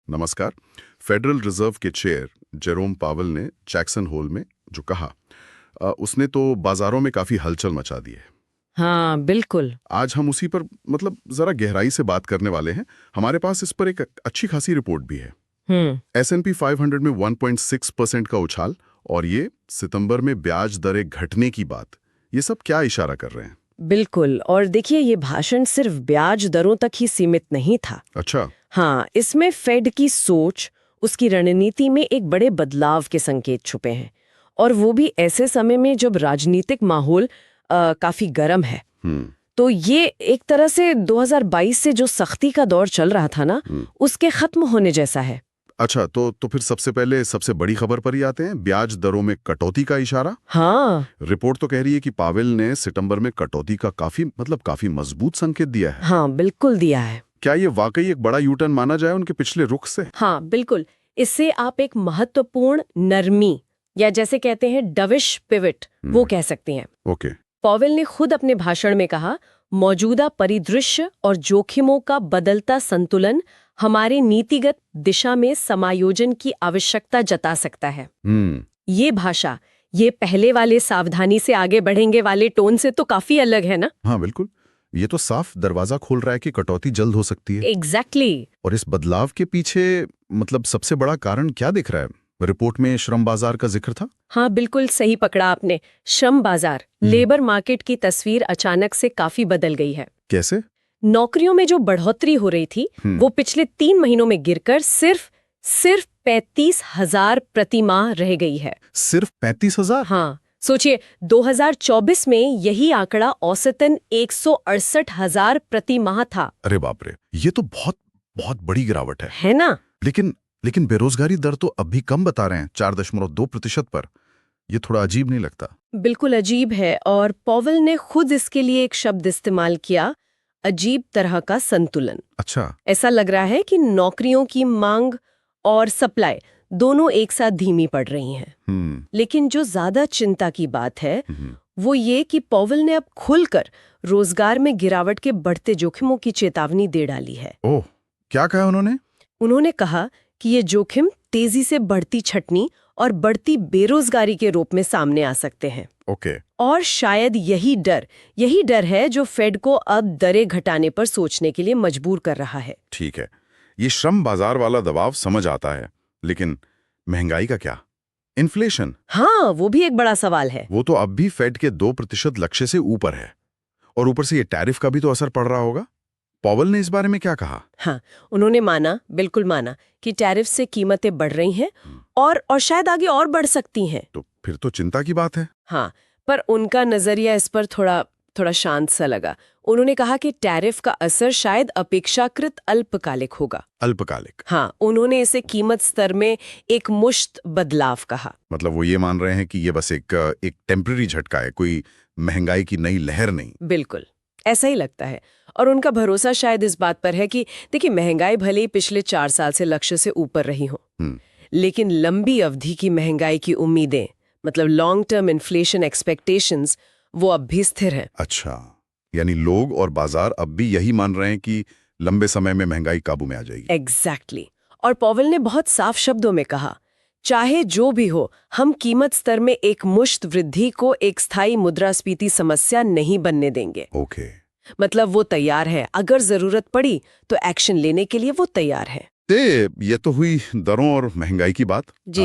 नमस्कार। Federal reserve के chair Jerome Powell ने जैक्सन होल में जो कहा उसने तो बाजारों में काफी हलचल मचा दी है। हाँ बिल्कुल। आज हम उसी पर जरा गहराई से बात करने वाले हैं। हमारे पास इस पर एक अच्छी खासी रिपोर्ट भी है। S&P 500 में 1.6% का उछाल और ये सितंबर में ब्याज दरें घटने की बात, ये सब क्या इशारा कर रहे हैं? बिल्कुल। और देखिए, ये भाषण सिर्फ ब्याज दरों तक ही सीमित नहीं था। अच्छा। हाँ, इसमें फेड की सोच, उसकी रणनीति में एक बड़े बदलाव के संकेत छुपे हैं, और वो भी ऐसे समय में जब राजनीतिक माहौल काफी गर्म है। तो ये एक तरह से 2022 से जो सख्ती का दौर चल रहा था ना, उसके खत्म होने जैसा है। अच्छा, तो फिर सबसे पहले सबसे बड़ी खबर पर ही आते हैं, ब्याज दरों में कटौती का इशारा। हाँ, रिपोर्ट तो कह रही है कि पावेल ने सितंबर में कटौती का काफी मजबूत संकेत दिया है। हाँ बिल्कुल दिया है। क्या ये वाकई एक बड़ा यूटर्न माना जाए उनके पिछले रुख से? हाँ बिल्कुल। इससे आप एक महत्वपूर्ण नरमी, या जैसे कहते हैं डविश पिवट, वो कह सकते हैं। ओके। पावेल ने खुद अपने भाषण में कहा, मौजूदा परिदृश्य और जोखिमों का बदलता संतुलन हमारे नीतिगत दिशा में समायोजन की आवश्यकता जता सकता है। ये भाषा, ये पहले वाले सावधानी से आगे बढ़ेंगे वाले टोन से तो काफी अलग है ना? हाँ बिल्कुल। ये तो साफ दरवाजा खोल रहा है कि कटौती जल्द हो सकती है। एग्जैक्टली। और इस बदलाव के पीछे सबसे बड़ा कारण क्या दिख रहा है? रिपोर्ट में श्रम बाजार का जिक्र था। हाँ बिल्कुल सही पकड़ा आपने। श्रम बाजार, लेबर मार्केट की तस्वीर अचानक से काफी बदल गई है। कैसे? नौकरियों में जो बढ़ोतरी हो रही थी, वो पिछले 3 महीनों में गिरकर सिर्फ 35,000 प्रति माह रह गई है। सिर्फ 35,000? हाँ सोचिए, 2024 में यही आंकड़ा औसतन 168,000 प्रति माह था। अरे बाप रे, ये तो बहुत बहुत बड़ी गिरावट है ना? लेकिन बेरोजगारी दर तो अब भी कम बता रहे हैं, 4.2% पर। ये थोड़ा अजीब नहीं लगता? बिल्कुल अजीब है, और पावेल ने खुद इसके लिए एक शब्द इस्तेमाल किया, अजीब तरह का संतुलन। अच्छा। ऐसा लग रहा है कि नौकरियों की मांग और सप्लाई दोनों एक साथ धीमी पड़ रही हैं। लेकिन जो ज्यादा चिंता की बात है वो ये कि पावेल ने अब खुलकर रोजगार में गिरावट के बढ़ते जोखिमों की चेतावनी दे डाली है। ओह, क्या कहा उन्होंने? उन्होंने कहा कि ये जोखिम तेजी से बढ़ती छटनी और बढ़ती बेरोजगारी के रूप में सामने आ सकते हैं। ओके। और शायद यही डर है जो फेड को अब दरें घटाने पर सोचने के लिए मजबूर कर रहा है। ठीक है, ये श्रम बाजार वाला दबाव समझ आता है, लेकिन महंगाई का क्या? इन्फ्लेशन? हाँ, वो भी एक बड़ा सवाल है। वो तो अब भी फेड के 2% लक्ष्य से ऊपर है, और ऊपर से ये टैरिफ का भी तो असर पड़ रहा होगा। पावेल ने इस बारे में क्या कहा? हाँ, उन्होंने बिल्कुल माना कि टैरिफ से कीमतें बढ़ रही हैं और शायद आगे और बढ़ सकती हैं। तो फिर तो चिंता की बात है। हाँ, पर उनका नजरिया इस पर थोड़ा शांत सा लगा। उन्होंने कहा कि टैरिफ का असर शायद अपेक्षाकृत अल्पकालिक होगा। अल्पकालिक? हाँ, उन्होंने इसे कीमत स्तर में एक मुश्त बदलाव कहा। मतलब वो ये मान रहे हैं कि ये बस एक टेम्पररी झटका है, कोई महंगाई की नई लहर नहीं। बिल्कुल ऐसा ही लगता है, और उनका भरोसा शायद इस बात पर है कि देखिए, महंगाई भले ही पिछले 4 साल से लक्ष्य से ऊपर रही हो, लेकिन लंबी अवधि की महंगाई की उम्मीदें, लॉन्ग टर्म इन्फ्लेशन एक्सपेक्टेशंस, वो अब भी स्थिर हैं। अच्छा, यानी लोग और बाजार अब भी यही मान रहे हैं कि लंबे समय में महंगाई काबू में आ जाएगी। एग्जैक्टली। और पावेल ने बहुत साफ शब्दों में कहा, चाहे जो भी हो, हम कीमत स्तर में एक मुश्त वृद्धि को एक स्थायी मुद्रास्फीति समस्या नहीं बनने देंगे। ओके। वो तैयार है, अगर जरूरत पड़ी तो एक्शन लेने के लिए वो तैयार है। ये तो हुई दरों और महंगाई की बात जी।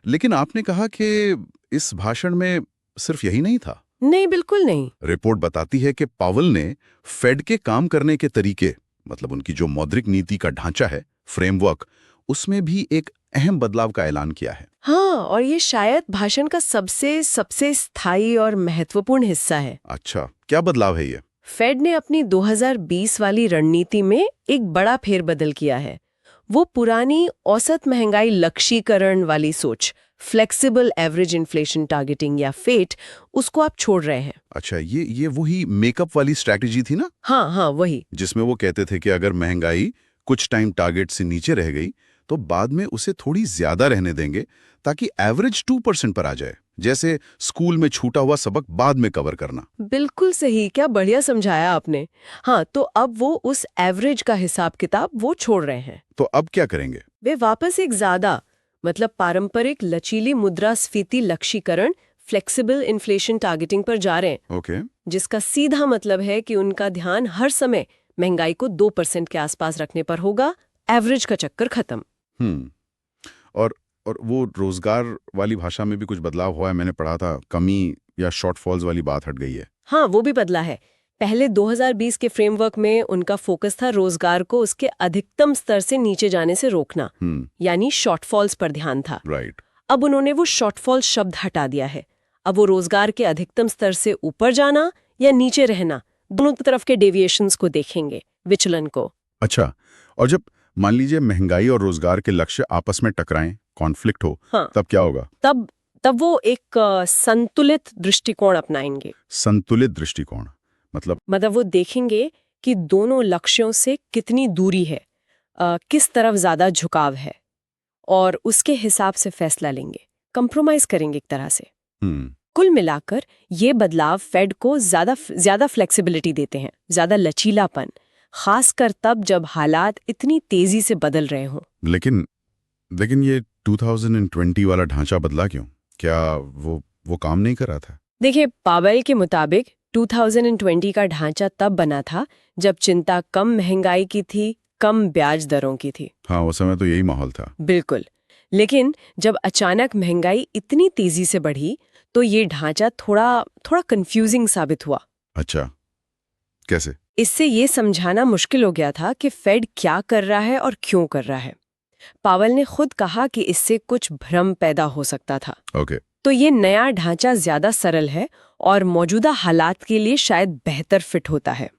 लेकिन आपने कहा कि इस भाषण में सिर्फ यही नहीं था। नहीं, बिल्कुल नहीं। रिपोर्ट बताती है कि पावेल ने फेड के काम करने के तरीके, उनकी जो मौद्रिक नीति का ढांचा है, फ्रेमवर्क, उसमें भी एक अहम बदलाव का ऐलान किया है। हाँ, और ये शायद भाषण का सबसे स्थायी और महत्वपूर्ण हिस्सा है। अच्छा, क्या बदलाव है ये? फेड ने अपनी 2020 वाली रणनीति में एक बड़ा फेरबदल किया है। वो पुरानी औसत महंगाई लक्ष्यीकरण वाली सोच, फ्लेक्सिबल एवरेज इन्फ्लेशन टारगेटिंग या फेट, उसको आप छोड़ रहे हैं। अच्छा, ये वही मेकअप वाली स्ट्रैटेजी थी ना? हाँ, वही। जिसमें वो कहते थे कि अगर महंगाई कुछ टाइम टारगेट से नीचे रह गई तो बाद में उसे थोड़ी ज्यादा रहने देंगे ताकि एवरेज 2% पर आ जाए, जैसे स्कूल में छूटा हुआ सबक बाद में कवर करना। बिल्कुल सही, क्या बढ़िया समझाया आपने। हाँ, तो अब वो उस एवरेज का हिसाब किताब वो छोड़ रहे हैं। तो अब क्या करेंगे? वे वापस एक ज्यादा मतलब पारंपरिक लचीली मुद्रास्फीति लक्ष्यीकरण फ्लेक्सिबल इन्फ्लेशन टारगेटिंग पर जा रहे हैं। ओके। जिसका सीधा मतलब है कि उनका ध्यान हर समय महंगाई को 2% के आसपास रखने पर होगा, एवरेज का चक्कर खत्म। और वो रोजगार वाली भाषा में भी कुछ बदलाव हुआ है, मैंने पढ़ा था, कमी या शॉर्टफॉल्स वाली बात हट गई है। हाँ, वो भी बदला है। पहले 2020 के फ्रेमवर्क में उनका फोकस था रोजगार को उसके अधिकतम स्तर से नीचे जाने से रोकना, यानी शॉर्टफॉल्स पर ध्यान था। राइट। अब उन्होंने वो शॉर्टफॉल शब्द हटा दिया है। अब वो रोजगार के अधिकतम स्तर से ऊपर जाना या नीचे रहना, दोनों तरफ के डेविएशंस को देखेंगे, विचलन को। अच्छा, और जब मान लीजिए महंगाई और रोजगार के लक्ष्य आपस में टकराएं, कॉन्फ्लिक्ट हो, हाँ, तब क्या होगा? तब वो एक संतुलित दृष्टिकोण अपनाएंगे। संतुलित दृष्टिकोण मतलब वो देखेंगे कि दोनों लक्ष्यों से कितनी दूरी है, किस तरफ ज्यादा झुकाव है, और उसके हिसाब से फैसला लेंगे, कंप्रोमाइज करेंगे एक तरह से। कुल मिलाकर ये बदलाव फेड को ज्यादा फ्लेक्सिबिलिटी देते हैं, ज्यादा लचीलापन, खासकर तब जब हालात इतनी तेजी से बदल रहे हों। लेकिन ये 2020 वाला ढांचा बदला क्यों? क्या वो काम नहीं कर रहा था? देखिए, पावेल के मुताबिक 2020 का ढांचा तब बना था जब चिंता कम महंगाई की थी, कम ब्याज दरों की थी। हाँ, उस समय तो यही माहौल था। बिल्कुल। लेकिन जब अचानक महंगाई इतनी तेजी से बढ़ी तो ये ढांचा थोड़ा कंफ्यूजिंग साबित हुआ। अच्छा, कैसे? इससे ये समझाना मुश्किल हो गया था कि फेड क्या कर रहा है और क्यों कर रहा है। पावेल ने खुद कहा कि इससे कुछ भ्रम पैदा हो सकता था। ओके। तो ये नया ढांचा ज्यादा सरल है और मौजूदा हालात के लिए शायद बेहतर फिट होता है।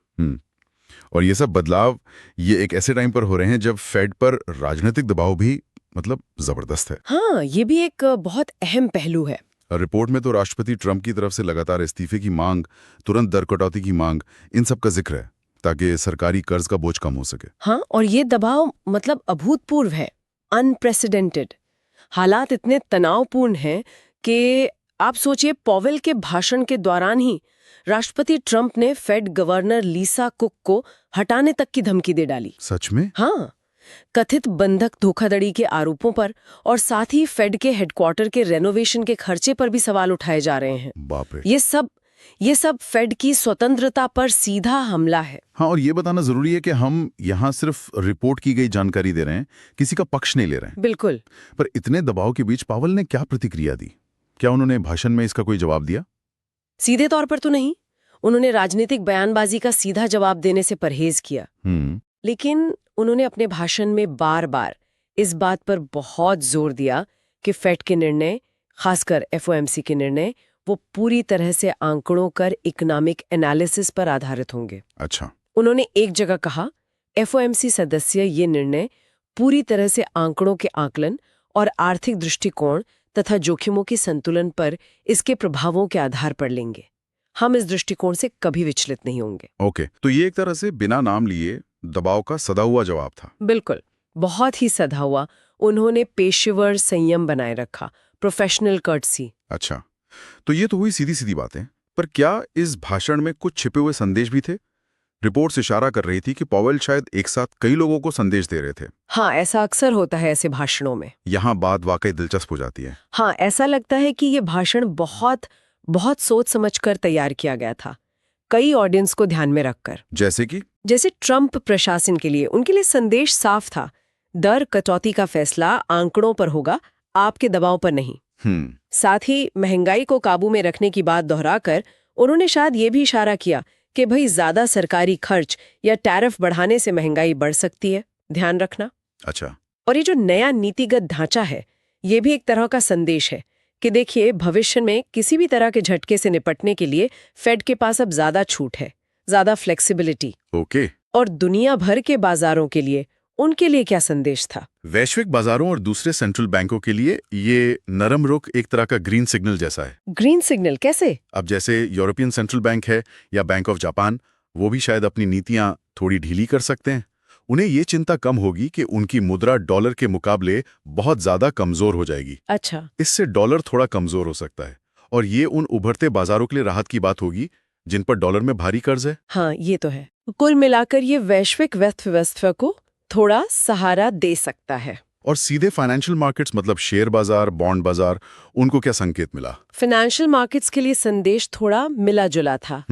और ये सब बदलाव ये एक ऐसे टाइम पर हो रहे हैं जब फेड पर राजनीतिक दबाव भी जबरदस्त है। हाँ, ये भी एक बहुत अहम पहलू है। रिपोर्ट में तो राष्ट्रपति ट्रंप की तरफ से लगातार इस्तीफे की मांग, तुरंत दर कटौती की मांग, इन सब का जिक्र है ताकि सरकारी कर्ज का बोझ कम हो सके। हाँ, और ये दबाव अभूतपूर्व है, अनप्रेसिडेंटेड। हालात इतने तनावपूर्ण हैं कि आप सोचिए, पावेल के भाषण के दौरान ही राष्ट्रपति ट्रंप ने फेड गवर्नर लिसा कुक को हटाने तक की धमकी दे डाली। सच में? हाँ, कथित बंधक धोखाधड़ी के आरोपों पर और साथ ही फेड के हेडक्वार्टर के रेनोवेशन के खर्चे पर भी सवाल उठाए जा रहे हैं। बाप रे। ये सब फेड की स्वतंत्रता पर सीधा हमला है। हाँ, और ये बताना जरूरी है कि हम यहाँ सिर्फ रिपोर्ट की गई जानकारी दे रहे हैं, किसी का पक्ष नहीं ले रहे हैं। बिल्कुल। पर इतने दबाव के बीच पावेल ने क्या प्रतिक्रिया दी? क्या उन्होंने भाषण में इसका कोई जवाब दिया? सीधे तौर पर तो नहीं, उन्होंने राजनीतिक बयानबाजी का सीधा जवाब देने से परहेज किया। लेकिन उन्होंने अपने भाषण में बार-बार इस बात पर बहुत जोर दिया कि फेड के निर्णय, खासकर एफओएमसी के निर्णय, वो पूरी तरह से आंकड़ों कर इकोनॉमिक एनालिसिस पर आधारित होंगे। अच्छा। उन्होंने एक जगह कहा, एफओएमसी सदस्य ये निर्णय पूरी तरह से आंकड़ों के आकलन और आर्थिक दृष्टिकोण तथा जोखिमों के संतुलन पर इसके प्रभावों के आधार पर लेंगे। हम इस दृष्टिकोण से कभी विचलित नहीं होंगे। ओके, तो ये एक तरह से बिना नाम लिए दबाव का सदा हुआ जवाब था। बिल्कुल, बहुत ही सदा हुआ। उन्होंने पेशेवर संयम बनाए रखा, प्रोफेशनल कर्टसी। अच्छा, तो ये तो हुई सीधी सीधी बातें, पर क्या इस भाषण में कुछ छिपे हुए संदेश भी थे? रिपोर्ट्स इशारा कर रही थी कि पावेल शायद एक साथ कई लोगों को संदेश दे रहे थे। हाँ, ऐसा अक्सर होता है ऐसे भाषणों में। यहाँ बात वाकई दिलचस्प हो जाती है। हाँ, ऐसा लगता है कि ये भाषण बहुत सोच समझकर तैयार किया गया था, कई ऑडियंस को ध्यान में रखकर। जैसे ट्रंप प्रशासन के लिए, उनके लिए संदेश साफ था, दर कटौती का फैसला आंकड़ों पर होगा, आपके दबाव पर नहीं। साथ ही महंगाई को काबू में रखने की बात दोहराकर उन्होंने शायद ये भी इशारा किया कि भाई ज्यादा सरकारी खर्च या टैरिफ बढ़ाने से महंगाई बढ़ सकती है, ध्यान रखना। अच्छा। और ये जो नया नीतिगत ढांचा है, ये भी एक तरह का संदेश है कि देखिए, भविष्य में किसी भी तरह के झटके से निपटने के लिए फेड के पास अब ज्यादा छूट है, ज्यादा फ्लेक्सिबिलिटी। ओके। और दुनिया भर के बाजारों के लिए उनके लिए क्या संदेश था? वैश्विक बाजारों और दूसरे सेंट्रल बैंकों के लिए ये नरम रुख एक तरह का ग्रीन सिग्नल जैसा है। ग्रीन सिग्नल कैसे? अब जैसे यूरोपियन सेंट्रल बैंक है या बैंक ऑफ जापान, वो भी शायद अपनी नीतियां थोड़ी ढीली कर सकते हैं। उन्हें ये चिंता कम होगी कि उनकी मुद्रा डॉलर के मुकाबले बहुत ज्यादा कमजोर हो जाएगी। अच्छा। इससे डॉलर थोड़ा कमजोर हो सकता है और ये उन उभरते बाजारों के लिए राहत की बात होगी जिन पर डॉलर में भारी कर्ज है। हाँ, ये तो है। कुल मिलाकर ये वैश्विक अर्थव्यवस्था को थोड़ा सहारा दे सकता है। और सीधे फाइनेंशियल मार्केट्स मतलब शेयर बाजार, बॉन्ड बाजार, उनको क्या संकेत मिला? फाइनेंशियल मार्केट्स के लिए संदेश थोड़ा मिला जुला था,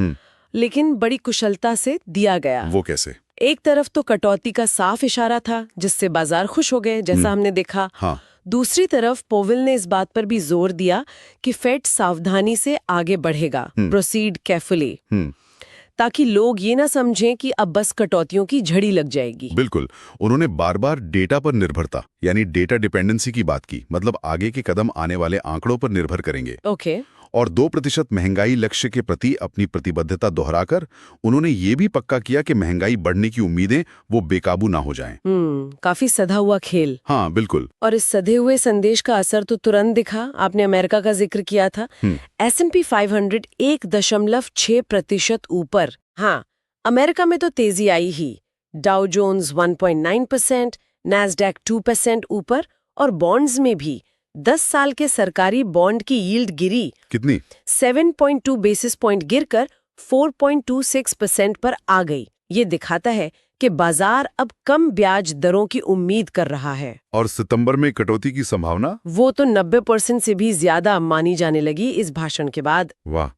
लेकिन बड़ी कुशलता से दिया गया। वो कैसे? एक तरफ तो कटौती का साफ इशारा था, जिससे बाजार खुश हो गए, जैसा हमने देखा। हाँ। दूसरी तरफ पोवेल ने इस बात पर भी जोर दिया कि फेड सावधानी से आगे बढ़ेगा, प्रोसीड केयरफुली, ताकि लोग ये ना समझें कि अब बस कटौतियों की झड़ी लग जाएगी। बिल्कुल। उन्होंने बार बार डेटा पर निर्भरता यानी डेटा डिपेंडेंसी की बात की, मतलब आगे के कदम आने वाले आंकड़ों पर निर्भर करेंगे। ओके। और 2% महंगाई लक्ष्य के प्रति अपनी प्रतिबद्धता दोहराकर उन्होंने ये भी पक्का किया कि महंगाई बढ़ने की उम्मीदें वो बेकाबू ना हो जाएं। काफी सधा हुआ खेल। हाँ, बिल्कुल। और इस सधे हुए संदेश का असर तो तुरंत दिखा। आपने अमेरिका का जिक्र किया था। S&P 500 1.6% ऊपर। हाँ, अमेरिका में तो तेजी आई ही। डाउ जोन्स 1.9%, नैस्डैक 2% ऊपर, और बॉन्ड्स में भी 10 साल के सरकारी बॉन्ड की यील्ड गिरी। कितनी? 7.2 बेसिस पॉइंट गिरकर 4.26% पर आ गई। ये दिखाता है कि बाजार अब कम ब्याज दरों की उम्मीद कर रहा है। और सितंबर में कटौती की संभावना? वो तो 90% से भी ज्यादा मानी जाने लगी इस भाषण के बाद। वाह।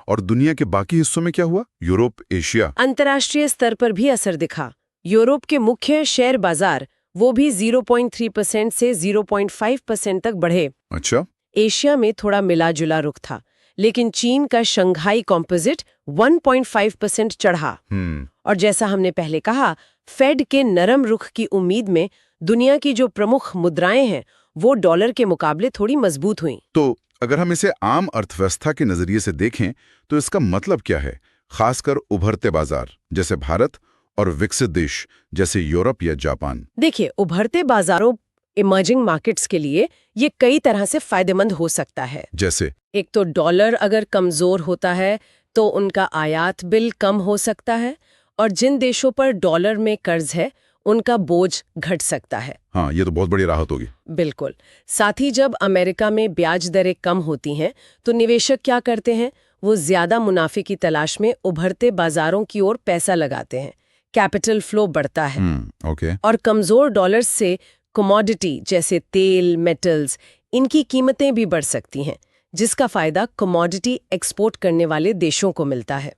और दुनिया के बाकी हिस्सों में क्या हुआ? Europe, Asia? अंतर्राष्ट्रीय स्तर पर भी असर दिखा। यूरोप के मुख्य शेयर बाजार वो भी 0.3% से 0.5% तक बढ़े। अच्छा। एशिया में थोड़ा मिला जुला रुख था, लेकिन चीन का शंघाई कॉम्पोजिट 1.5% चढ़ा। और जैसा हमने पहले कहा, फेड के नरम रुख की उम्मीद में दुनिया की जो प्रमुख मुद्राएं हैं वो डॉलर के मुकाबले थोड़ी मजबूत हुई। तो अगर हम इसे आम अर्थव्यवस्था के नजरिए से देखें तो इसका मतलब क्या है, खासकर उभरते बाजार जैसे भारत और विकसित देश जैसे यूरोप या जापान? देखिए, उभरते बाजारों इमर्जिंग मार्केट्स के लिए ये कई तरह से फायदेमंद हो सकता है। जैसे? एक तो डॉलर अगर कमजोर होता है तो उनका आयात बिल कम हो सकता है, और जिन देशों पर डॉलर में कर्ज है उनका बोझ घट सकता है। हाँ, ये तो बहुत बड़ी राहत होगी। बिल्कुल। साथ ही जब अमेरिका में ब्याज दरें कम होती हैं तो निवेशक क्या करते हैं, वो ज्यादा मुनाफे की तलाश में उभरते बाजारों की ओर पैसा लगाते हैं। कैपिटल फ्लो बढ़ता है। ओके। और कमजोर डॉलर से कमोडिटी जैसे तेल, मेटल्स, इनकी कीमतें भी बढ़ सकती हैं, जिसका फायदा कमोडिटी एक्सपोर्ट करने वाले देशों को मिलता है।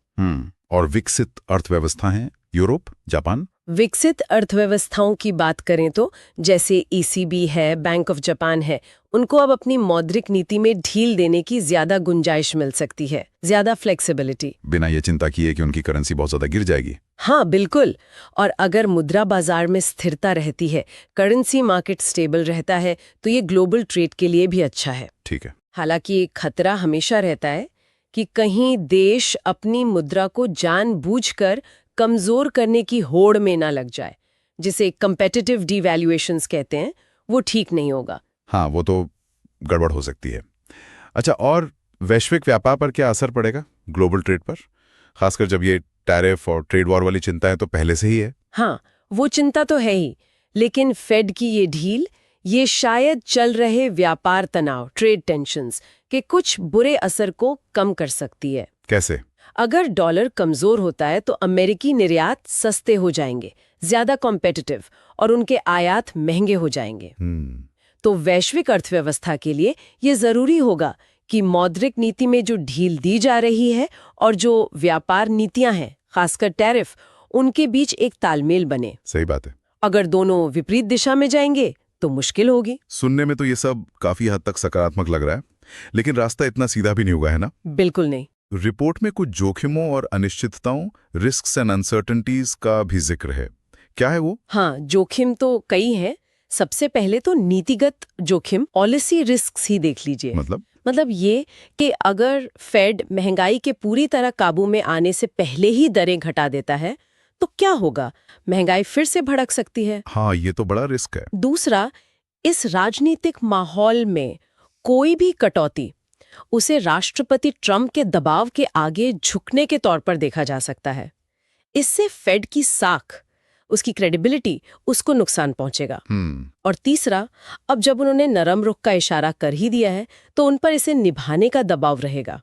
और विकसित अर्थव्यवस्था है यूरोप, जापान? विकसित अर्थव्यवस्थाओं की बात करें तो जैसे ECB है, बैंक ऑफ जापान है, उनको अब अपनी मौद्रिक नीति में ढील देने की ज्यादा गुंजाइश मिल सकती है, ज्यादा फ्लेक्सिबिलिटी, बिना ये चिंता किए कि उनकी करेंसी बहुत ज्यादा गिर जाएगी। हाँ बिल्कुल। और अगर मुद्रा बाजार में स्थिरता रहती है, करेंसी मार्केट स्टेबल रहता है, तो ये ग्लोबल ट्रेड के लिए भी अच्छा है। ठीक है। हालांकि एक खतरा हमेशा रहता है कि कहीं देश अपनी मुद्रा को जानबूझकर कमजोर करने की होड़ में ना लग जाए, जिसे कंपेटिटिव डिवैल्यूएशंस कहते हैं। वो ठीक नहीं होगा। हाँ, वो तो गड़बड़ हो सकती है। अच्छा, और वैश्विक व्यापार पर क्या असर पड़ेगा, ग्लोबल ट्रेड पर, खासकर जब ये टैरिफ और ट्रेड वॉर वाली चिंताएं तो पहले से ही है? हाँ, वो चिंता तो है ही, लेकिन फेड की ये ढील, ये शायद चल रहे व्यापार तनाव, ट्रेड टेंशंस के कुछ बुरे असर को कम कर सकती है। कैसे? अगर डॉलर कमजोर होता है तो अमेरिकी निर्यात सस्ते हो जाएंगे, ज्यादा कॉम्पिटिटिव, और उनके आयात महंगे हो जाएंगे। तो वैश्विक अर्थव्यवस्था के लिए ये जरूरी होगा कि मौद्रिक नीति में जो ढील दी जा रही है और जो व्यापार नीतियां हैं, खासकर टैरिफ, उनके बीच एक तालमेल बने। सही बात है। अगर दोनों विपरीत दिशा में जाएंगे तो मुश्किल होगी। सुनने में तो ये सब काफी हद तक सकारात्मक लग रहा है, लेकिन रास्ता इतना सीधा भी नहीं होगा, है ना? बिल्कुल नहीं। रिपोर्ट में कुछ जोखिमों और अनिश्चितताओं, रिस्क्स एंड अनसर्टेनिटीज का भी जिक्र है। क्या है वो? हाँ, जोखिम तो कई हैं। सबसे पहले तो नीतिगत जोखिम, पॉलिसी रिस्क्स ही देख लीजिए। मतलब ये कि अगर फेड महंगाई के पूरी तरह काबू में आने से पहले ही दरें घटा देता है तो क्या होगा? महंगाई फिर से भड़क सकती है। हाँ, ये तो बड़ा रिस्क है। दूसरा, इस राजनीतिक माहौल में कोई भी कटौती उसे राष्ट्रपति ट्रंप के दबाव के आगे झुकने के तौर पर देखा जा सकता है। इससे फेड की साख, उसकी क्रेडिबिलिटी, उसको नुकसान पहुंचेगा। और तीसरा, अब जब उन्होंने नरम रुख का इशारा कर ही दिया है तो उन पर इसे निभाने का दबाव रहेगा।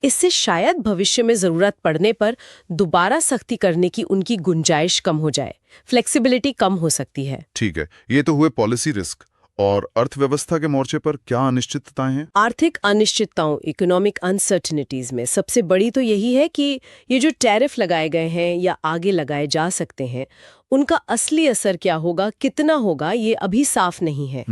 इससे शायद भविष्य में जरूरत पड़ने पर दोबारा सख्ती करने की उनकी गुंजाइश कम हो जाए, फ्लेक्सिबिलिटी कम हो सकती है। ठीक है, ये तो हुए पॉलिसी रिस्क। और अर्थव्यवस्था के मोर्चे पर क्या अनिश्चितताएं हैं? आर्थिक अनिश्चितताओं, इकोनॉमिक अनसर्टेनिटीज में सबसे बड़ी तो यही है कि ये जो टैरिफ लगाए गए हैं या आगे लगाए जा सकते हैं, उनका असली असर क्या होगा, कितना होगा, ये अभी साफ नहीं है।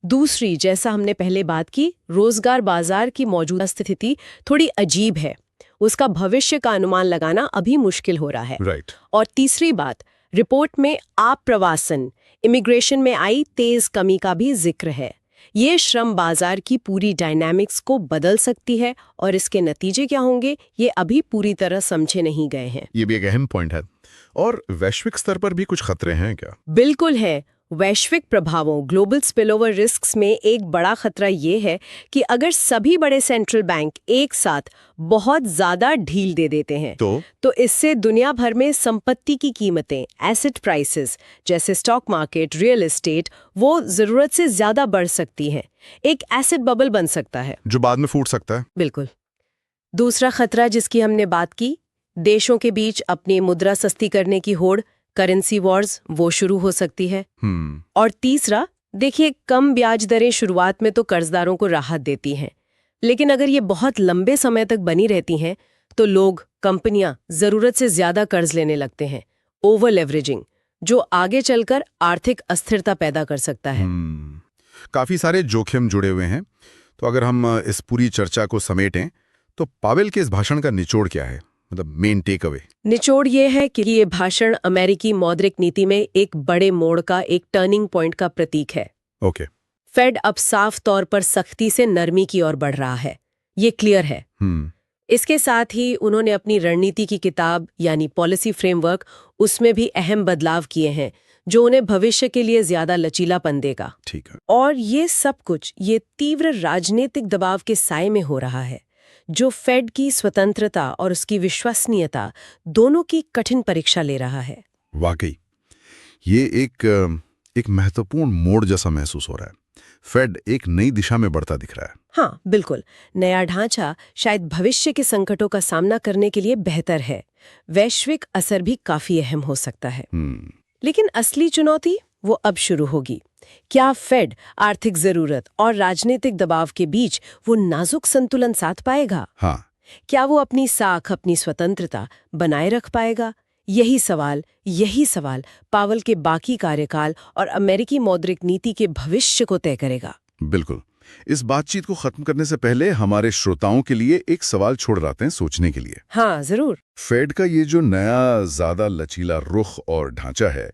दूसरी, जैसा हमने पहले बात की, रोजगार बाजार की मौजूदा स्थिति थोड़ी अजीब है, उसका भविष्य का अनुमान लगाना अभी मुश्किल हो रहा है। राइट। और तीसरी बात, रिपोर्ट में आप्रवासन, इमिग्रेशन में आई तेज कमी का भी जिक्र है। ये श्रम बाजार की पूरी डायनामिक्स को बदल सकती है और इसके नतीजे क्या होंगे ये अभी पूरी तरह समझे नहीं गए हैं। ये भी एक अहम पॉइंट है। और वैश्विक स्तर पर भी कुछ खतरे हैं क्या? बिल्कुल है। वैश्विक प्रभावों, ग्लोबल स्पिलओवर रिस्क्स में एक बड़ा खतरा ये है कि अगर सभी बड़े सेंट्रल बैंक एक साथ बहुत ज्यादा ढील दे देते हैं तो इससे दुनिया भर में संपत्ति की कीमतें, एसेट प्राइसेस जैसे स्टॉक मार्केट, रियल एस्टेट, वो जरूरत से ज्यादा बढ़ सकती हैं। एक एसेट बबल बन सकता है जो बाद में फूट सकता है। बिल्कुल। दूसरा खतरा जिसकी हमने बात की, देशों के बीच अपनी मुद्रा सस्ती करने की होड़, करेंसी वॉर्स, वो शुरू हो सकती है। और तीसरा, देखिए, कम ब्याज दरें शुरुआत में तो कर्जदारों को राहत देती हैं, लेकिन अगर ये बहुत लंबे समय तक बनी रहती हैं तो लोग, कंपनियां जरूरत से ज्यादा कर्ज लेने लगते हैं, ओवर लेवरेजिंग, जो आगे चलकर आर्थिक अस्थिरता पैदा कर सकता है। काफी सारे जोखिम जुड़े हुए हैं। तो अगर हम इस पूरी चर्चा को समेटें तो पावेल के इस भाषण का निचोड़ क्या है, मतलब मेन टेक अवे? निचोड़ ये है कि ये भाषण अमेरिकी मौद्रिक नीति में एक बड़े मोड़ का, एक टर्निंग पॉइंट का प्रतीक है। ओके। फेड अब साफ तौर पर सख्ती से नरमी की ओर बढ़ रहा है, ये क्लियर है। इसके साथ ही उन्होंने अपनी रणनीति की किताब यानी पॉलिसी फ्रेमवर्क, उसमें भी अहम बदलाव किए हैं जो उन्हें भविष्य के लिए ज्यादा लचीलापन देगा। ठीक है। और ये सब कुछ ये तीव्र राजनीतिक दबाव के साए में हो रहा है, जो फेड की स्वतंत्रता और उसकी विश्वसनीयता दोनों की कठिन परीक्षा ले रहा है। वाकई ये एक महत्वपूर्ण मोड़ जैसा महसूस हो रहा है। फेड एक नई दिशा में बढ़ता दिख रहा है। हाँ, बिल्कुल। नया ढांचा शायद भविष्य के संकटों का सामना करने के लिए बेहतर है। वैश्विक असर भी काफी अहम हो सकता है। लेकिन असली चुनौती वो अब शुरू होगी। क्या फेड आर्थिक जरूरत और राजनीतिक दबाव के बीच वो नाजुक संतुलन साध पाएगा? हाँ। क्या वो अपनी साख, अपनी स्वतंत्रता बनाए रख पाएगा? यही सवाल पावेल के बाकी कार्यकाल और अमेरिकी मौद्रिक नीति के भविष्य को तय करेगा। बिल्कुल। इस बातचीत को खत्म करने से पहले हमारे श्रोताओं के लिए एक सवाल छोड़ रहे हैं सोचने के लिए। हाँ, जरूर। फेड का ये जो नया ज्यादा लचीला रुख और ढांचा है,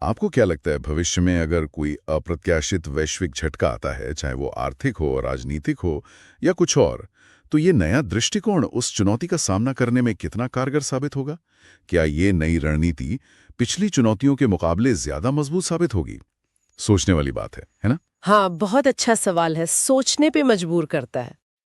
आपको क्या लगता है भविष्य में अगर कोई अप्रत्याशित वैश्विक झटका आता है, चाहे वो आर्थिक हो, राजनीतिक हो या कुछ और, तो ये नया दृष्टिकोण उस चुनौती का सामना करने में कितना कारगर साबित होगा? क्या ये नई रणनीति पिछली चुनौतियों के मुकाबले ज्यादा मजबूत साबित होगी? सोचने वाली बात है ना? हाँ, बहुत अच्छा सवाल है, सोचने पे मजबूर करता है।